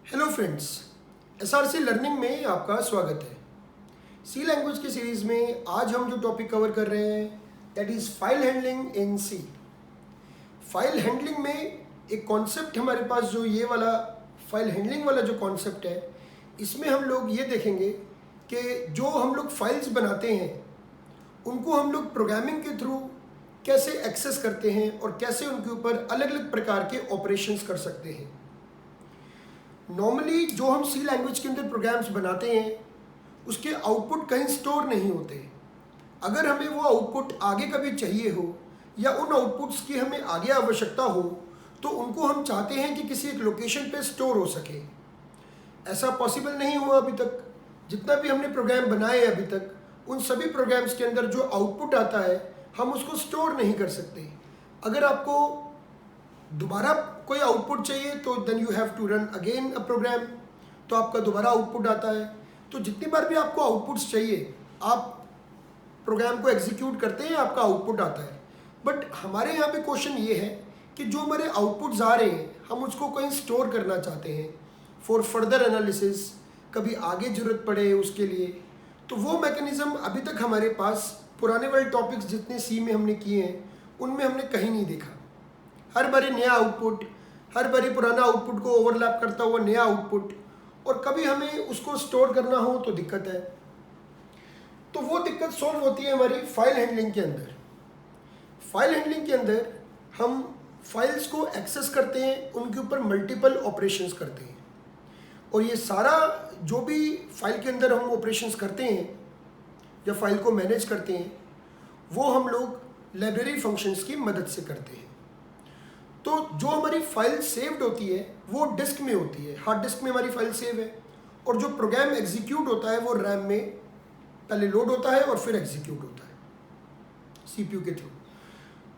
Hello friends, SRC learning में आपका स्वागत है। सी लैंग्वेज की सीरीज़ में आज हम जो टॉपिक कवर कर रहे हैं that is file handling in C. File handling में एक कॉन्सेप्ट हमारे पास जो ये वाला फाइल हैंडलिंग वाला जो कॉन्सेप्ट है, इसमें हम लोग ये देखेंगे कि जो हम लोग फाइल्स बनाते हैं उनको हम लोग प्रोग्रामिंग के थ्रू कैसे एक्सेस करते हैं और कैसे उनके ऊपर अलग अलग प्रकार के ऑपरेशंस कर सकते हैं। नॉर्मली जो हम सी लैंग्वेज के अंदर प्रोग्राम्स बनाते हैं उसके आउटपुट कहीं स्टोर नहीं होते। अगर हमें वो आउटपुट आगे कभी चाहिए हो या उन आउटपुट्स की हमें आगे आवश्यकता हो तो उनको हम चाहते हैं कि किसी एक लोकेशन पे स्टोर हो सके। ऐसा पॉसिबल नहीं हुआ अभी तक। जितना भी हमने प्रोग्राम बनाए अभी तक उन सभी प्रोग्राम्स के अंदर जो आउटपुट आता है हम उसको स्टोर नहीं कर सकते। अगर आपको दोबारा कोई आउटपुट चाहिए तो then you have to run again a program, तो आपका दोबारा आउटपुट आता है। तो जितनी बार भी आपको आउटपुट्स चाहिए आप प्रोग्राम को एग्जीक्यूट करते हैं, आपका आउटपुट आता है। बट हमारे यहाँ पे क्वेश्चन ये है कि जो हमारे आउटपुट्स आ रहे हैं हम उसको कहीं स्टोर करना चाहते हैं फॉर फर्दर एनालिसिस, कभी आगे ज़रूरत पड़े उसके लिए। तो वो मैकेनिज़्म अभी तक हमारे पास पुराने वाले टॉपिक्स जितने सी में हमने किए हैं उनमें हमने कहीं नहीं देखा। हर बारी नया आउटपुट, हर बारी पुराना आउटपुट को ओवरलैप करता हुआ नया आउटपुट, और कभी हमें उसको स्टोर करना हो तो दिक्कत है। तो वो दिक्कत सॉल्व होती है हमारी फाइल हैंडलिंग के अंदर। फाइल हैंडलिंग के अंदर हम फाइल्स को एक्सेस करते हैं, उनके ऊपर मल्टीपल ऑपरेशंस करते हैं, और ये सारा जो भी फाइल के अंदर हम ऑपरेशंस करते हैं या फाइल को मैनेज करते हैं वो हम लोग लाइब्रेरी फंक्शंस की मदद से करते हैं। तो जो हमारी फाइल सेव्ड होती है वो डिस्क में होती है, हार्ड डिस्क में हमारी फाइल सेव है, और जो प्रोग्राम एग्जीक्यूट होता है वो रैम में पहले लोड होता है और फिर एग्जीक्यूट होता है सीपीयू के थ्रू।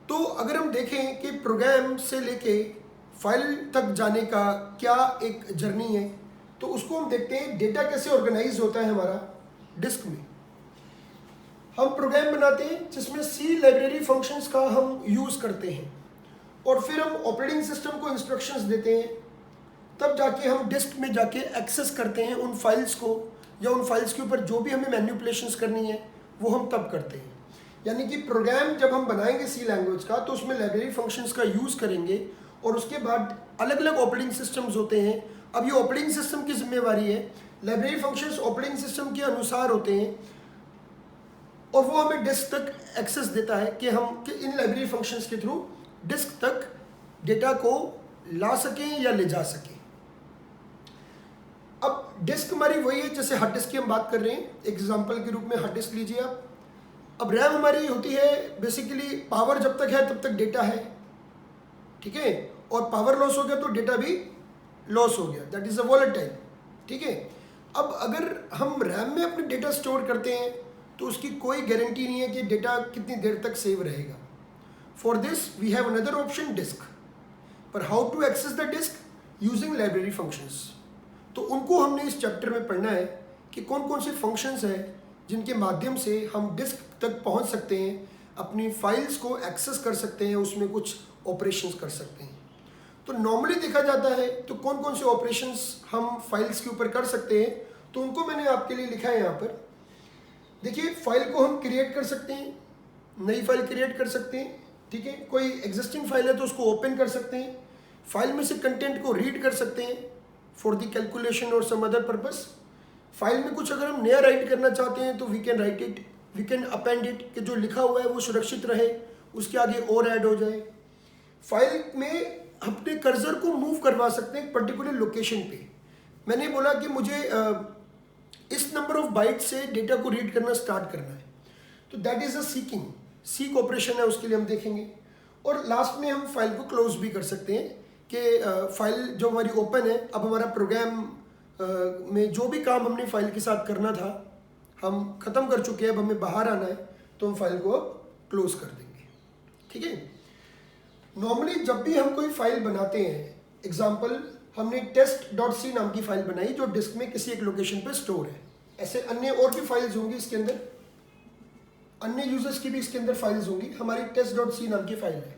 तो अगर हम देखें कि प्रोग्राम से लेके फाइल तक जाने का क्या एक जर्नी है तो उसको हम देखते हैं डेटा कैसे ऑर्गेनाइज होता है हमारा डिस्क में। हम प्रोग्राम बनाते हैं जिसमें सी लाइब्रेरी फंक्शंस का हम यूज़ करते हैं और फिर हम ऑपरेटिंग सिस्टम को इंस्ट्रक्शंस देते हैं, तब जाके हम डिस्क में जाके एक्सेस करते हैं उन फाइल्स को, या उन फाइल्स के ऊपर जो भी हमें मैनिपुलेशंस करनी है वो हम तब करते हैं। यानी कि प्रोग्राम जब हम बनाएंगे सी लैंग्वेज का तो उसमें लाइब्रेरी फंक्शंस का यूज़ करेंगे और उसके बाद अलग अलग ऑपरेटिंग सिस्टम्स होते हैं। अब ये ऑपरेटिंग सिस्टम की जिम्मेवारी है, लाइब्रेरी फंक्शंस ऑपरेटिंग सिस्टम के अनुसार होते हैं और वो हमें डिस्क तक एक्सेस देता है कि हम इन लाइब्रेरी फंक्शंस के थ्रू डिस्क तक डेटा को ला सकें या ले जा सकें। अब डिस्क हमारी वही है जैसे हार्ड डिस्क की हम बात कर रहे हैं। एग्जांपल के रूप में हार्ड डिस्क लीजिए आप। अब रैम हमारी होती है बेसिकली पावर जब तक है तब तक डेटा है, ठीक है, और पावर लॉस हो गया तो डेटा भी लॉस हो गया, दैट इज़ अ वॉलेटाइल, ठीक है। अब अगर हम रैम में अपने डेटा स्टोर करते हैं तो उसकी कोई गारंटी नहीं है कि डेटा कितनी देर तक सेव रहेगा। For this we have another option, disk. पर how to access the disk? Using library functions. तो उनको हमने इस चैप्टर में पढ़ना है कि कौन कौन से फंक्शंस हैं जिनके माध्यम से हम डिस्क तक पहुंच सकते हैं, अपनी फाइल्स को एक्सेस कर सकते हैं, उसमें कुछ ऑपरेशंस कर सकते हैं। तो नॉर्मली देखा जाता है तो कौन कौन से ऑपरेशंस हम फाइल्स के ऊपर कर सकते हैं, तो उनको मैंने आपके लिए लिखा है यहाँ पर। देखिए, फाइल को हम क्रिएट कर सकते हैं, नई फाइल क्रिएट कर सकते हैं, ठीक है। कोई एग्जिस्टिंग फाइल है तो उसको ओपन कर सकते हैं, फाइल में से कंटेंट को रीड कर सकते हैं फॉर द कैलकुलेशन और सम अदर पर्पस। फाइल में कुछ अगर हम नया राइट करना चाहते हैं तो we can write it, we can append it, कि जो लिखा हुआ है वो सुरक्षित रहे, उसके आगे और ऐड हो जाए। फाइल में अपने कर्सर को मूव करवा सकते हैं एक पर्टिकुलर लोकेशन पे। मैंने बोला कि मुझे इस नंबर ऑफ बाइट से डेटा को रीड करना स्टार्ट करना है, तो that is a seeking, seek operation है, उसके लिए हम देखेंगे। और लास्ट में हम फाइल को क्लोज भी कर सकते हैं कि फाइल जो हमारी ओपन है, अब हमारा प्रोग्राम में जो भी काम हमने फाइल के साथ करना था हम ख़त्म कर चुके हैं, अब हमें बाहर आना है तो हम फाइल को अब क्लोज कर देंगे, ठीक है। नॉर्मली जब भी हम कोई फाइल बनाते हैं, एग्जाम्पल हमने test.c नाम की फाइल बनाई जो डिस्क में किसी एक लोकेशन पर स्टोर है। ऐसे अन्य और भी फाइल्स होंगी इसके अंदर, अन्य यूजर्स की भी इसके अंदर फाइल्स होंगी। हमारी test.c नाम की फाइल है।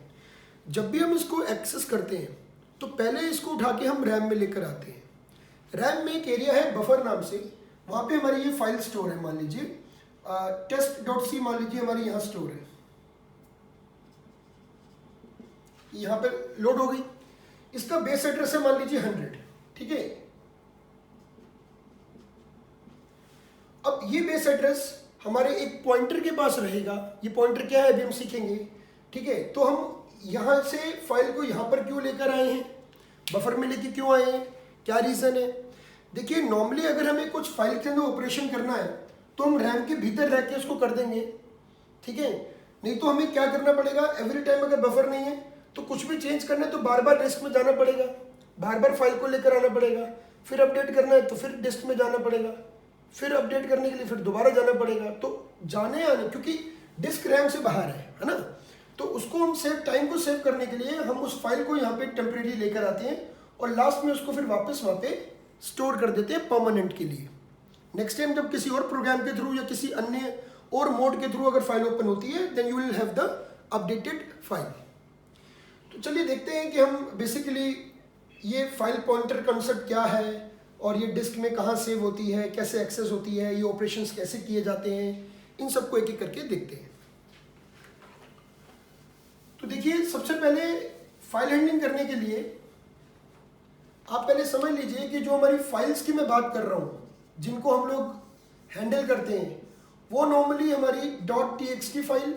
जब भी हम इसको एक्सेस करते हैं तो पहले इसको उठा के हम रैम में लेकर आते हैं। रैम में एक एरिया है बफर नाम से, वहाँ पे हमारी ये फाइल स्टोर है। मान लीजिए test.c मान लीजिए हमारी यहाँ स्टोर है, यहाँ पे लोड हो गई। इसका बेस एड्रेस है मान लीजिए 100, ठीक है। अब ये बेस एड्रेस हमारे एक पॉइंटर के पास रहेगा। ये पॉइंटर क्या है अभी हम सीखेंगे, ठीक है। तो हम यहाँ से फाइल को यहाँ पर क्यों लेकर आए हैं, बफर में लेके क्यों आए हैं, क्या रीज़न है। देखिए नॉर्मली अगर हमें कुछ फाइल के अंदर ऑपरेशन करना है तो हम रैम के भीतर रह के उसको कर देंगे, ठीक है। नहीं तो हमें क्या करना पड़ेगा, एवरी टाइम अगर बफर नहीं है तो कुछ भी चेंज करना है तो बार बार डिस्क में जाना पड़ेगा, बार बार फाइल को लेकर आना पड़ेगा, फिर अपडेट करना है तो फिर डिस्क में जाना पड़ेगा, फिर अपडेट करने के लिए फिर दोबारा जाना पड़ेगा। तो जाने आने, क्योंकि डिस्क रैम से बाहर है ना, तो उसको हम टाइम को सेव करने के लिए हम उस फाइल को यहाँ पे टेम्परेरी लेकर आते हैं और लास्ट में उसको फिर वापस वहाँ पे स्टोर कर देते हैं परमानेंट के लिए। नेक्स्ट टाइम जब किसी और प्रोग्राम के थ्रू या किसी अन्य और मोड के थ्रू अगर फाइल ओपन होती है then you will have the updated file. तो चलिए देखते हैं कि हम बेसिकली ये फाइल पॉइंटर कंसेप्ट क्या है और ये डिस्क में कहाँ सेव होती है, कैसे एक्सेस होती है, ये ऑपरेशंस कैसे किए जाते हैं, इन सबको एक एक करके देखते हैं। तो देखिए सबसे पहले फाइल हैंडलिंग करने के लिए आप पहले समझ लीजिए कि जो हमारी फाइल्स की मैं बात कर रहा हूँ जिनको हम लोग हैंडल करते हैं वो नॉर्मली हमारी .txt फाइल,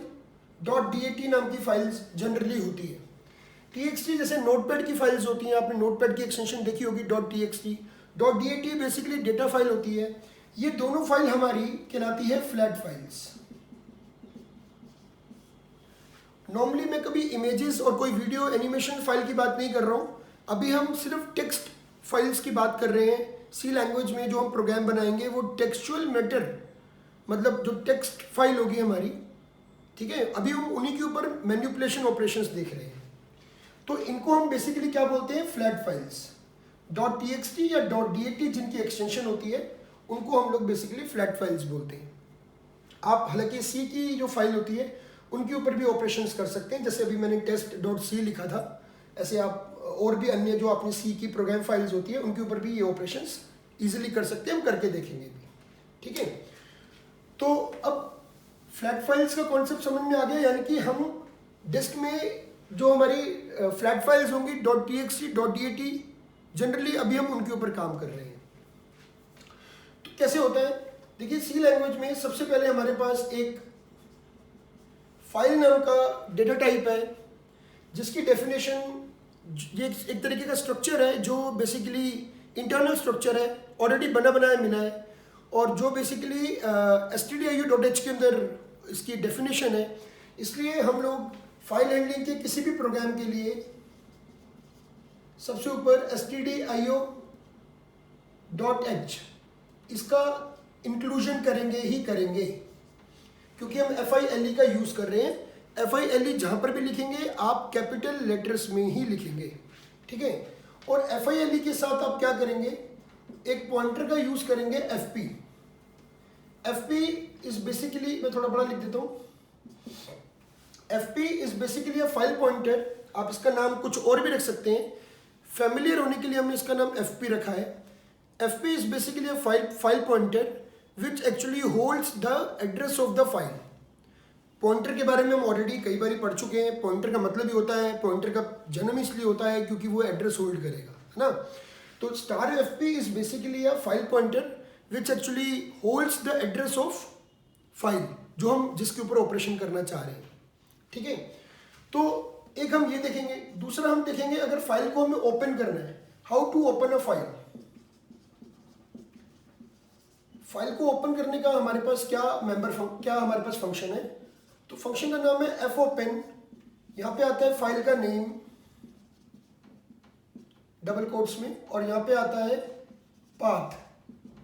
.dat नाम की फाइल्स जनरली होती है। txt जैसे नोटपैड की फाइल्स होती हैं, आपने नोटपैड की एक्सटेंशन देखी होगी .txt, .dat basically data file होती है। ये दोनों फाइल हमारी कहलाती है फ्लैट फाइल्स। नॉर्मली मैं कभी इमेजेस और कोई वीडियो एनिमेशन फाइल की बात नहीं कर रहा हूँ, अभी हम सिर्फ टेक्स्ट फाइल्स की बात कर रहे हैं। सी लैंग्वेज में जो हम प्रोग्राम बनाएंगे वो टेक्सचुअल मैटर, मतलब जो टेक्स्ट फाइल होगी हमारी, ठीक है। अभी हम उन्हीं के ऊपर मैनिपुलेशन ऑपरेशंस देख रहे हैं। तो इनको हम बेसिकली क्या बोलते हैं, फ्लैट फाइल्स। .txt या .dat जिनकी एक्सटेंशन होती है उनको हम लोग बेसिकली फ्लैट फाइल्स बोलते हैं। आप हालांकि सी की जो फाइल होती है उनके ऊपर भी ऑपरेशंस कर सकते हैं, जैसे अभी मैंने test.c लिखा था, ऐसे आप और भी अन्य जो आपने सी की प्रोग्राम फाइल्स होती है उनके ऊपर भी ये ऑपरेशंस इजीली कर सकते हैं, हम करके देखेंगे भी, ठीक है। तो अब फ्लैट फाइल्स का कॉन्सेप्ट समझ में आ गया, यानी कि हम डिस्क में जो हमारी फ्लैट फाइल्स होंगी .txt, .dat जनरली अभी हम उनके ऊपर काम कर रहे हैं। तो कैसे होता है, देखिए सी लैंग्वेज में सबसे पहले हमारे पास एक फाइल नाम का डेटा टाइप है जिसकी डेफिनेशन, ये एक तरीके का स्ट्रक्चर है जो बेसिकली इंटरनल स्ट्रक्चर है, ऑलरेडी बना बनाया मिला है, और जो बेसिकली stdio.h के अंदर इसकी डेफिनेशन है। इसलिए हम लोग फाइल हैंडलिंग के किसी भी प्रोग्राम के लिए सबसे ऊपर stdio.h इसका इंक्लूजन करेंगे ही करेंगे, क्योंकि हम FILE का यूज़ कर रहे हैं। FILE जहाँ पर भी लिखेंगे आप कैपिटल लेटर्स में ही लिखेंगे, ठीक है। और FILE के साथ आप क्या करेंगे, एक पॉइंटर का यूज़ करेंगे FP। FP इज बेसिकली, मैं थोड़ा बड़ा लिख देता हूँ, FP is basically a file pointer. आप इसका नाम कुछ और भी रख सकते हैं, फैमिलियर होने के लिए हमने इसका नाम FP रखा है। FP is basically a file pointer which actually holds the address of the file. Pointer के बारे में हम ऑलरेडी कई बार पढ़ चुके हैं। पॉइंटर का मतलब ही होता है, पॉइंटर का जन्म इसलिए होता है क्योंकि वो एड्रेस होल्ड करेगा, है ना। तो $FP is basically a file pointer which actually holds the address of file जो हम जिसके ऊपर ऑपरेशन करना चाह रहे हैं, ठीक है। तो एक हम ये देखेंगे, दूसरा हम देखेंगे अगर फाइल को हमें ओपन करना है, how to open a file. File को ओपन करने का हमारे पास क्या हमारे पास फंक्शन है, तो फंक्शन का नाम है fopen। यहाँ पे आता है फाइल का नेम डबल कोट्स में, और यहाँ पे आता है पाथ,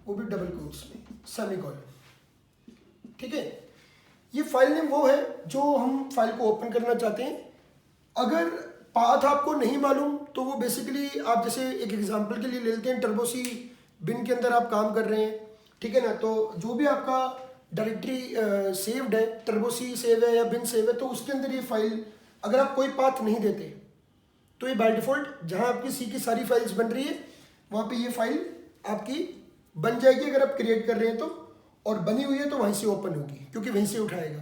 वो भी डबल कोट्स में, सेमीकोलन, ठीक है। ये फाइल नेम वो है जो हम फाइल को ओपन करना चाहते हैं। अगर पाथ आपको नहीं मालूम तो वो बेसिकली आप जैसे एक एग्जांपल के लिए ले लेते हैं, टर्बोसी बिन के अंदर आप काम कर रहे हैं, ठीक है ना। तो जो भी आपका डायरेक्टरी सेव्ड है, टर्बोसी सेव है या बिन सेव है, तो उसके अंदर ये फाइल, अगर आप कोई पाथ नहीं देते तो ये बाय डिफ़ॉल्ट जहाँ आपकी सी की सारी फाइल्स बन रही है वहाँ पे ये फाइल आपकी बन जाएगी अगर आप क्रिएट कर रहे हैं तो, और बनी हुई है तो वहीं से ओपन होगी क्योंकि वहीं से उठाएगा।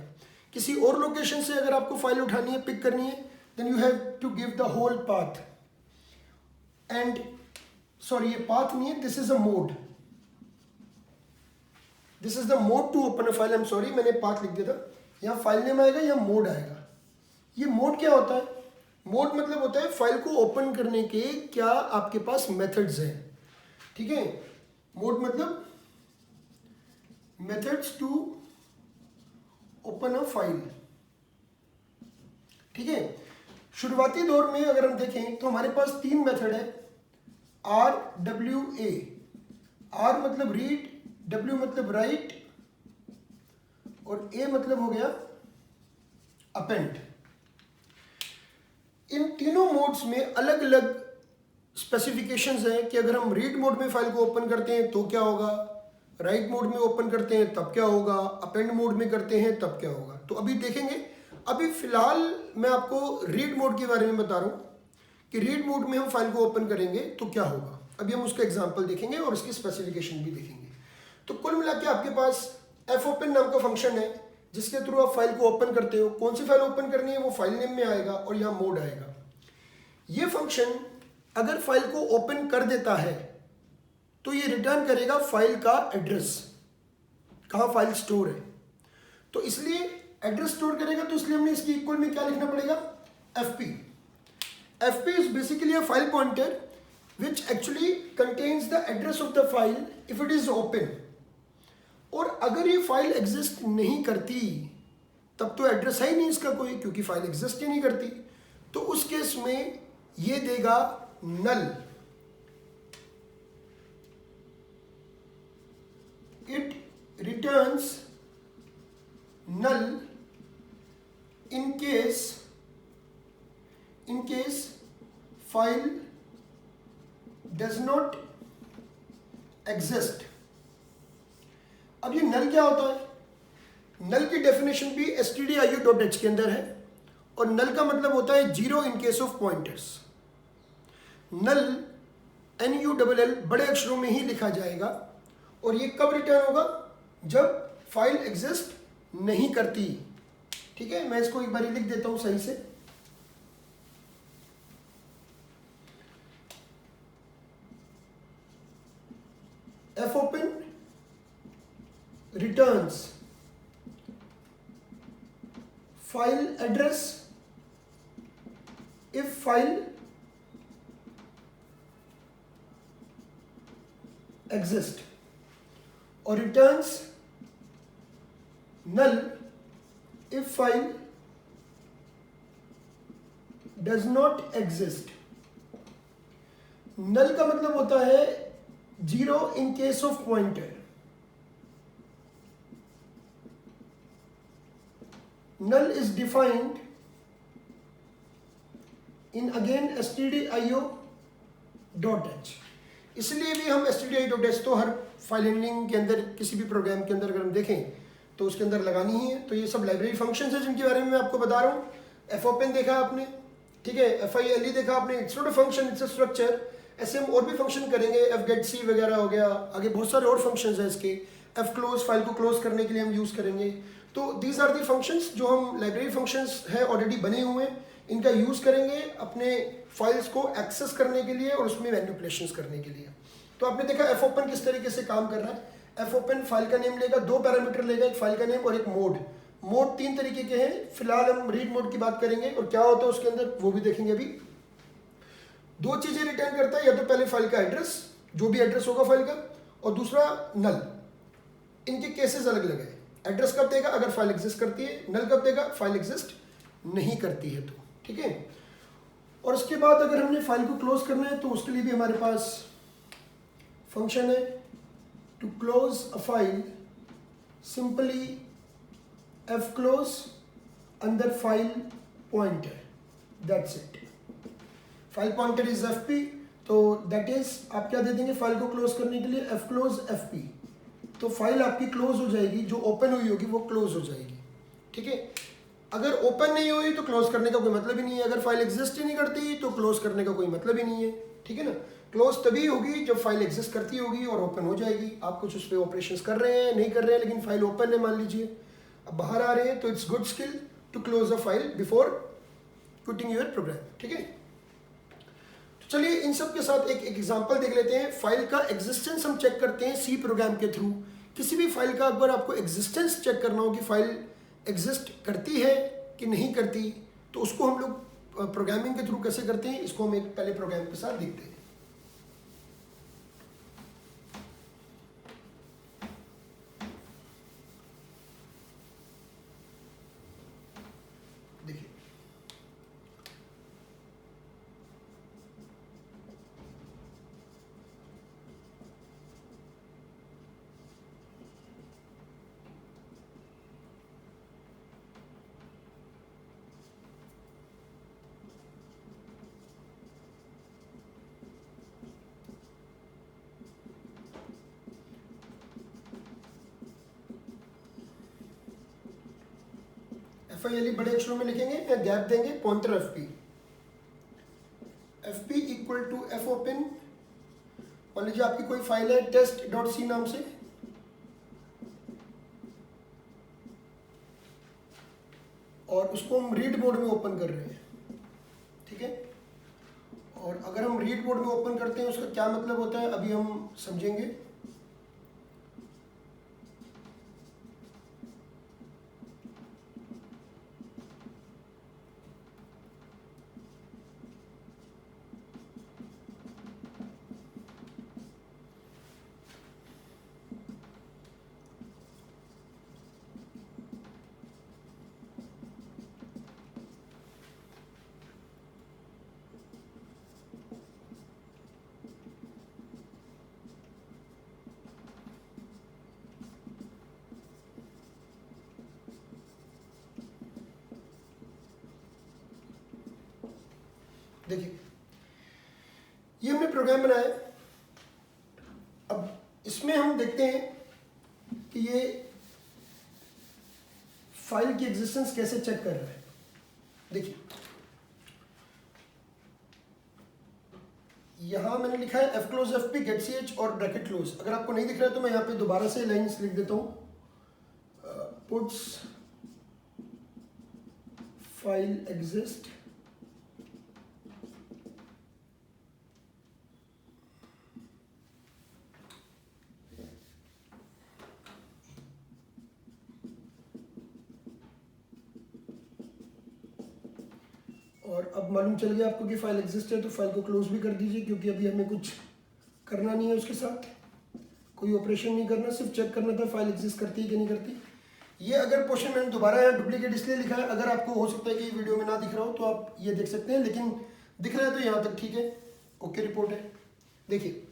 किसी और लोकेशन से अगर आपको फाइल उठानी है, पिक करनी है, then you have to give the whole path and sorry, ये पाथ नहीं है, this is a mode, this is the mode to open a file. I am sorry, मैंने पाथ लिख दिया था, यहाँ फाइल नेम आएगा, यहाँ मोड आएगा। ये मोड क्या होता है? मोड मतलब होता है फाइल को ओपन करने के क्या आपके पास मेथड्स हैं, ठीक है। मोड मतलब methods to open a file, ठीक है। शुरुआती दौर में अगर हम देखें तो हमारे पास 3 मेथड है, RWA। R मतलब रीड, W मतलब राइट और A मतलब हो गया अपेंड। इन तीनों मोड्स में अलग अलग स्पेसिफिकेशंस हैं कि अगर हम रीड मोड में फाइल को ओपन करते हैं तो क्या होगा, राइट मोड में ओपन करते हैं तब क्या होगा, अपेंड मोड में करते हैं तब क्या होगा। तो अभी देखेंगे। अभी फिलहाल मैं आपको रीड मोड के बारे में बता रहा हूँ कि रीड मोड में हम फाइल को ओपन करेंगे तो क्या होगा। अभी हम उसका एग्जाम्पल देखेंगे और उसकी स्पेसिफिकेशन भी देखेंगे। तो कुल मिला के आपके पास fopen नाम का फंक्शन है जिसके थ्रू आप फाइल को ओपन करते हो। कौन सी फाइल ओपन करनी है वो फाइल नेम में आएगा और यहाँ मोड आएगा। ये फंक्शन अगर फाइल को ओपन कर देता है तो ये रिटर्न करेगा फाइल का एड्रेस, कहाँ फाइल स्टोर है। तो इसलिए एड्रेस स्टोर करेगा, तो इसलिए हमने इसकी इक्वल में क्या लिखना पड़ेगा, fp। fp is basically a file pointer which actually contains the address of the file if it is open। और अगर ये फाइल एग्जिस्ट नहीं करती तब तो एड्रेस है ही नहीं इसका कोई, क्योंकि फाइल एग्जिस्ट ही नहीं करती। तो उस केस में ये देगा null. It returns null in case file does not exist। अब ये नल क्या होता है? नल की डेफिनेशन भी stdio.h के अंदर है और नल का मतलब होता है zero in case of pointers. Null NULL बड़े अक्षरों में ही लिखा जाएगा और ये कब रिटर्न होगा, जब फाइल एग्जिस्ट नहीं करती, ठीक है। मैं इसको एक बार लिख देता हूं सही से। fopen returns file address if file exist और returns null if file does not exist। null का मतलब होता है zero in case of pointer. null is defined in again stdio.h। इसलिए भी हम stdio.h तो हर फाइल हैंडलिंग के अंदर किसी भी प्रोग्राम के अंदर अगर हम देखें तो उसके अंदर लगानी ही है। तो ये सब लाइब्रेरी फंक्शंस है जिनके बारे में मैं आपको बता रहा हूँ। fopen देखा आपने, ठीक है, file देखा आपने, it's not a function, it's a structure. ऐसे हम और भी फंक्शन करेंगे, fgetc वगैरह हो गया, आगे बहुत सारे और फंक्शंस हैं इसके। fclose फाइल को क्लोज करने के लिए हम यूज़ करेंगे। तो दीज आर दी फंक्शंस जो हम लाइब्रेरी फंक्शंस है ऑलरेडी बने हुए हैं, इनका यूज़ करेंगे अपने फाइल्स को एक्सेस करने के लिए और उसमें मैनिपुलेशंस करने के लिए। तो आपने देखा fopen किस तरीके से काम कर रहा है। fopen फाइल का नेम लेगा, 2 पैरामीटर लेगा, एक फाइल का नेम और एक मोड। मोड 3 तरीके के हैं, फिलहाल हम रीड मोड की बात करेंगे और क्या होता है उसके अंदर वो भी देखेंगे। अभी 2 चीज़ें रिटर्न करता है, या तो पहले फाइल का एड्रेस, जो भी एड्रेस होगा फाइल का, और दूसरा नल। इनके केसेस अलग अलग है। एड्रेस कब देगा, अगर फाइल एग्जिस्ट करती है। नल कब देगा, फाइल एग्जिस्ट नहीं करती है तो, ठीक है। और उसके बाद अगर हमने फाइल को क्लोज करना है तो उसके लिए भी हमारे पास फंक्शन है to close a file, simply fclose अंदर file pointer, that's it. File pointer is fp, तो दैट इज आप क्या दे देंगे फाइल को क्लोज करने के लिए, fclose fp। तो फाइल आपकी क्लोज हो जाएगी, जो ओपन हुई होगी वो क्लोज हो जाएगी, ठीक है। अगर ओपन नहीं हुई तो क्लोज करने का कोई मतलब ही नहीं है, अगर फाइल एग्जिस्ट ही नहीं करती तो क्लोज करने का कोई मतलब ही नहीं है, ठीक है ना। क्लोज तभी होगी जब फाइल एग्जिस्ट करती होगी और ओपन हो जाएगी। आप कुछ उस पर ऑपरेशंस कर रहे हैं, नहीं कर रहे हैं, लेकिन फाइल ओपन है मान लीजिए, अब बाहर आ रहे हैं, तो it's good skill to close a file before putting your program, ठीक है। तो चलिए इन सब के साथ एक एग्जांपल देख लेते हैं। फाइल का एग्जिस्टेंस हम चेक करते हैं सी प्रोग्राम के थ्रू। किसी भी फाइल का अगर आपको एग्जिस्टेंस चेक करना हो कि फाइल एग्जिस्ट करती है कि नहीं करती, तो उसको हम लोग प्रोग्रामिंग के थ्रू कैसे करते हैं, इसको हम एक पहले प्रोग्राम के साथ देखते हैं। देखिए FILE बड़े अक्षरों में लिखेंगे या गैप देंगे, pointer FP equal to F open. मान लीजिए आपकी कोई फाइल है test.c नाम से, और उसको हम रीड मोड में ओपन कर रहे हैं, ठीक है। और अगर हम रीड मोड में ओपन करते हैं उसका क्या मतलब होता है अभी हम समझेंगे। देखिए ये हमने प्रोग्राम बनाया है। अब इसमें हम देखते हैं कि ये फाइल की एग्जिस्टेंस कैसे चेक कर रहा है। देखिए यहां मैंने लिखा है f close fp get ch और ब्रैकेट क्लोज। अगर आपको नहीं दिख रहा है तो मैं यहां पे दोबारा से लाइंस लिख देता हूं। पुट्स फाइल एग्जिस्ट और अब मालूम चल गया आपको कि फाइल एग्जिस्ट है, तो फाइल को क्लोज भी कर दीजिए, क्योंकि अभी हमें कुछ करना नहीं है उसके साथ, कोई ऑपरेशन नहीं करना, सिर्फ चेक करना था फाइल एग्जिस्ट करती है कि नहीं करती। ये अगर पोर्शन मैंने दोबारा यहाँ डुप्लीकेट इसलिए लिखा है, अगर आपको हो सकता है कि वीडियो में ना दिख रहा हो तो आप ये देख सकते हैं, लेकिन दिख रहा है तो यहाँ तक ठीक है, ओके रिपोर्ट है। देखिए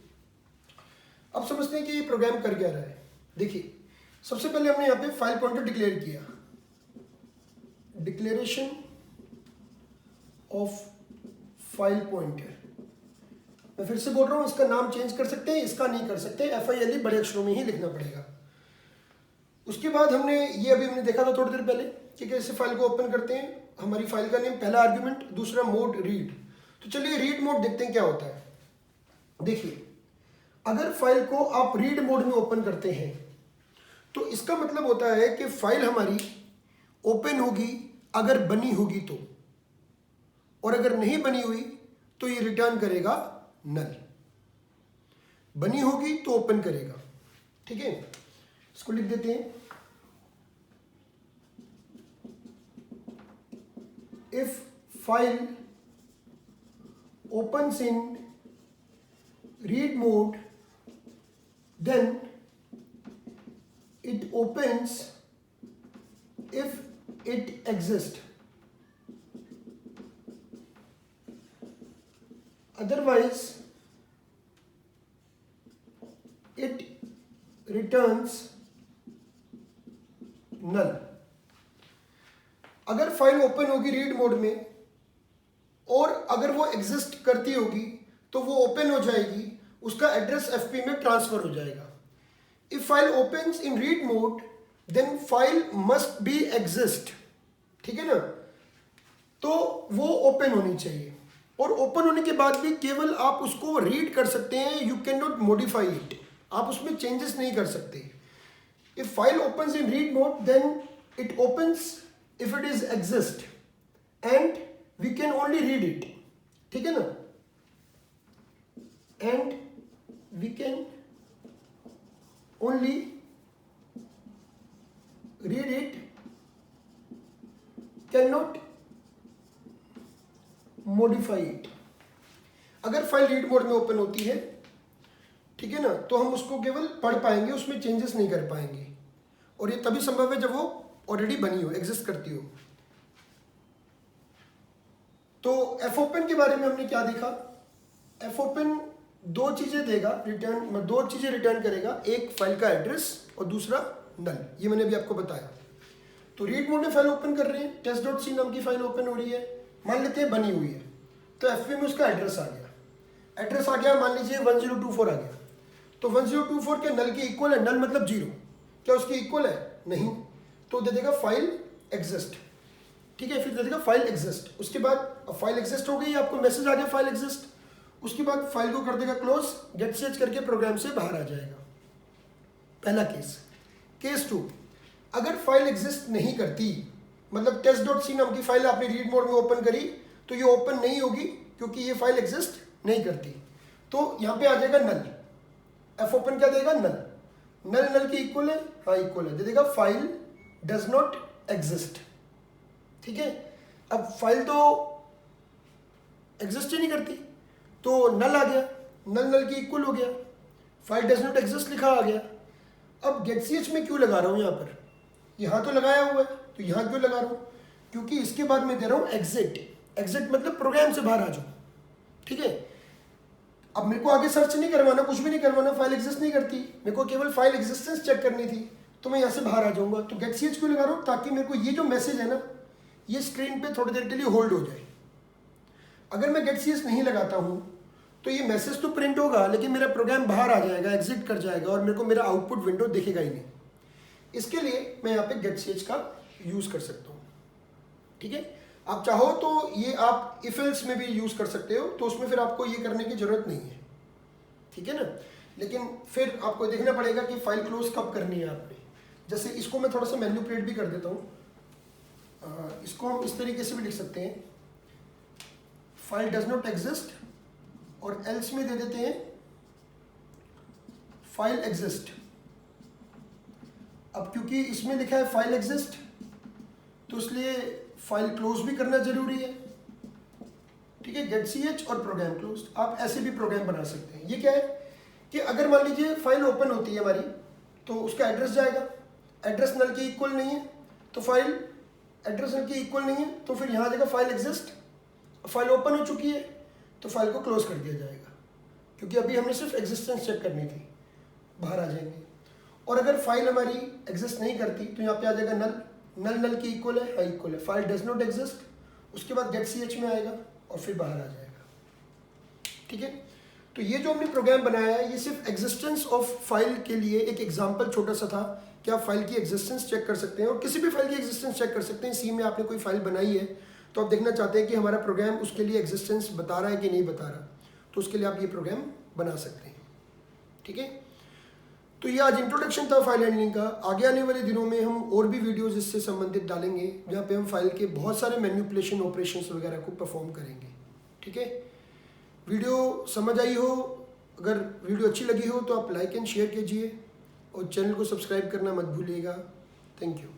अब समझते हैं कि ये प्रोग्राम कर क्या रहा है। देखिए सबसे पहले हमने यहाँ पे फाइल पॉइंटर डिक्लेयर किया, डिक्लेरेशन ऑफ फाइल पॉइंटर। मैं फिर से बोल रहा हूँ, इसका नाम चेंज कर सकते हैं, इसका नहीं कर सकते, FILE बड़े अक्षरों में ही लिखना पड़ेगा। उसके बाद हमने ये अभी हमने देखा था थोड़ी देर पहले कि कैसे फाइल को ओपन करते हैं। हमारी फाइल का नेम पहला आर्ग्यूमेंट, दूसरा मोड रीड। तो चलिए रीड मोड देखते हैं क्या होता है। देखिए अगर फाइल को आप रीड मोड में ओपन करते हैं तो इसका मतलब होता है कि फाइल हमारी ओपन होगी अगर बनी होगी तो, और अगर नहीं बनी हुई तो ये रिटर्न करेगा नल। बनी होगी तो ओपन करेगा, ठीक है। इसको लिख देते हैं, if file opens in read mode then it opens if it exists, otherwise it returns null। अगर फाइल ओपन होगी रीड मोड में और अगर वो एग्जिस्ट करती होगी तो वो ओपन हो जाएगी, उसका एड्रेस FP में ट्रांसफर हो जाएगा। If file opens in read mode then file must be exist, ठीक है ना। तो वो ओपन होनी चाहिए, और ओपन होने के बाद भी केवल आप उसको रीड कर सकते हैं, you can not modify it, आप उसमें चेंजेस नहीं कर सकते। If file opens in read mode then it opens if it is exist and we can only read it, ठीक है ना, and we can only read it, can not modify it. अगर file read mode में open होती है, ठीक है ना, तो हम उसको केवल पढ़ पाएंगे, उसमें चेंजेस नहीं कर पाएंगे, और ये तभी संभव है जब वो ऑलरेडी बनी हो, एग्जिस्ट करती हो। तो एफ ओपन के बारे में हमने क्या देखा, एफ ओपन दो चीजें देगा रिटर्न, दो चीजें रिटर्न करेगा, एक फाइल का एड्रेस और दूसरा नल, ये मैंने अभी आपको बताया। तो रीड मोड में फाइल ओपन कर रहे हैं, test.c नाम की फाइल ओपन हो रही है, मान लेते हैं बनी हुई है, तो एफ में उसका एड्रेस आ गया, एड्रेस आ गया, मान लीजिए 1024 आ गया, तो 1024 के नल के इक्वल है, नल मतलब 0, क्या उसके इक्वल है, नहीं, तो दे देगा फाइल एग्जिस्ट, ठीक है, फिर दे देगा फाइल एग्जिस्ट। उसके बाद फाइल एग्जिस्ट हो गई, आपको मैसेज आ गया फाइल एग्जिस्ट, उसके बाद फाइल को कर देगा क्लोज, गेट चेंज करके प्रोग्राम से बाहर आ जाएगा। पहला केस। केस 2, अगर फाइल एग्जिस्ट नहीं करती, मतलब test.c नाम की फाइल आपने रीड मोड में ओपन करी, तो ये ओपन नहीं होगी क्योंकि ये फाइल एग्जिस्ट नहीं करती, तो यहाँ पे आ जाएगा नल, एफ ओपन क्या देगा, नल, नल नल के इक्वल है, हाँ इक्वल है, दे देगा फाइल डज नॉट एग्जिस्ट, ठीक है। अब फाइल तो एग्जिस्ट ही नहीं करती, तो नल आ गया, नल नल के इक्वल हो गया, फाइल डज नॉट एग्जिस्ट लिखा आ गया। अब गेट ch में क्यों लगा रहा हूँ यहाँ पर, यहाँ तो लगाया हुआ है, तो यहाँ क्यों लगा रहा हूँ, क्योंकि इसके बाद मैं दे रहा हूँ एग्जिट, एग्जिट मतलब प्रोग्राम से बाहर आ जाओ, ठीक है। अब मेरे को आगे सर्च नहीं करवाना, कुछ भी नहीं करवाना, फाइल एग्जिस्ट नहीं करती, मेरे को केवल फाइल एग्जिस्टेंस चेक करनी थी, तो मैं यहाँ से बाहर आ जाऊंगा। तो गेट ch क्यों लगा रहा हूँ, ताकि मेरे को ये जो मैसेज है ना, ये स्क्रीन पे थोड़ी देर के लिए होल्ड हो जाए। अगर मैं गेट ch नहीं लगाता हूँ तो ये मैसेज तो प्रिंट होगा, लेकिन मेरा प्रोग्राम बाहर आ जाएगा, एग्जिट कर जाएगा, और मेरे को मेरा आउटपुट विंडो दिखेगा ही नहीं। इसके लिए मैं यहाँ पे गेट ch का यूज कर सकता हूँ, ठीक है। आप चाहो तो ये आप इफ एल्स में भी यूज कर सकते हो, तो उसमें फिर आपको ये करने की जरूरत नहीं है, ठीक है ना। लेकिन फिर आपको देखना पड़ेगा कि फाइल क्लोज कब करनी है आपने। जैसे इसको मैं थोड़ा सा मैनिपुलेट भी कर देता हूँ, इसको हम इस तरीके से भी लिख सकते हैं, फाइल डज नॉट एग्जिस्ट, और एल्स में दे देते हैं फाइल एग्जिस्ट। अब क्योंकि इसमें लिखा है फाइल एग्जिस्ट, तो इसलिए फाइल क्लोज भी करना जरूरी है, ठीक है, गेट ch और प्रोग्राम क्लोज। आप ऐसे भी प्रोग्राम बना सकते हैं। ये क्या है कि अगर मान लीजिए फाइल ओपन होती है हमारी, तो उसका एड्रेस जाएगा, एड्रेस नल के इक्वल नहीं है, तो फाइल एड्रेस नल के इक्वल नहीं है, तो फिर यहाँ आ जाएगा फाइल एग्जिस्ट, फाइल ओपन हो चुकी है तो फाइल को क्लोज कर दिया जाएगा, क्योंकि अभी हमने सिर्फ एग्जिस्टेंस चेक करनी थी, बाहर आ जाएंगे। और अगर फाइल हमारी एग्जिस्ट नहीं करती, तो यहाँ पे आ जाएगा नल, नल नल की इक्वल है, हाँ इक्वल है, फाइल डज नॉट एग्जिस्ट, उसके बाद गेट ch में आएगा और फिर बाहर आ जाएगा, ठीक है। तो ये जो हमने प्रोग्राम बनाया है, ये सिर्फ एग्जिस्टेंस ऑफ फाइल के लिए एक एग्जांपल छोटा सा था कि आप फाइल की एग्जिस्टेंस चेक कर सकते हैं, और किसी भी फाइल की एग्जिस्टेंस चेक कर सकते हैं। सी में आपने कोई फाइल बनाई है, तो आप देखना चाहते हैं कि हमारा प्रोग्राम उसके लिए एग्जिस्टेंस बता रहा है कि नहीं बता रहा, तो उसके लिए आप ये प्रोग्राम बना सकते हैं, ठीक है। तो ये आज इंट्रोडक्शन था फाइल हैंडलिंग का। आगे आने वाले दिनों में हम और भी वीडियोस इससे संबंधित डालेंगे, जहाँ पे हम फाइल के बहुत सारे मैनिपुलेशन ऑपरेशंस वगैरह को परफॉर्म करेंगे, ठीक है। वीडियो समझ आई हो, अगर वीडियो अच्छी लगी हो तो आप लाइक एंड शेयर कीजिए, और चैनल को सब्सक्राइब करना मत भूलिएगा। Thank you.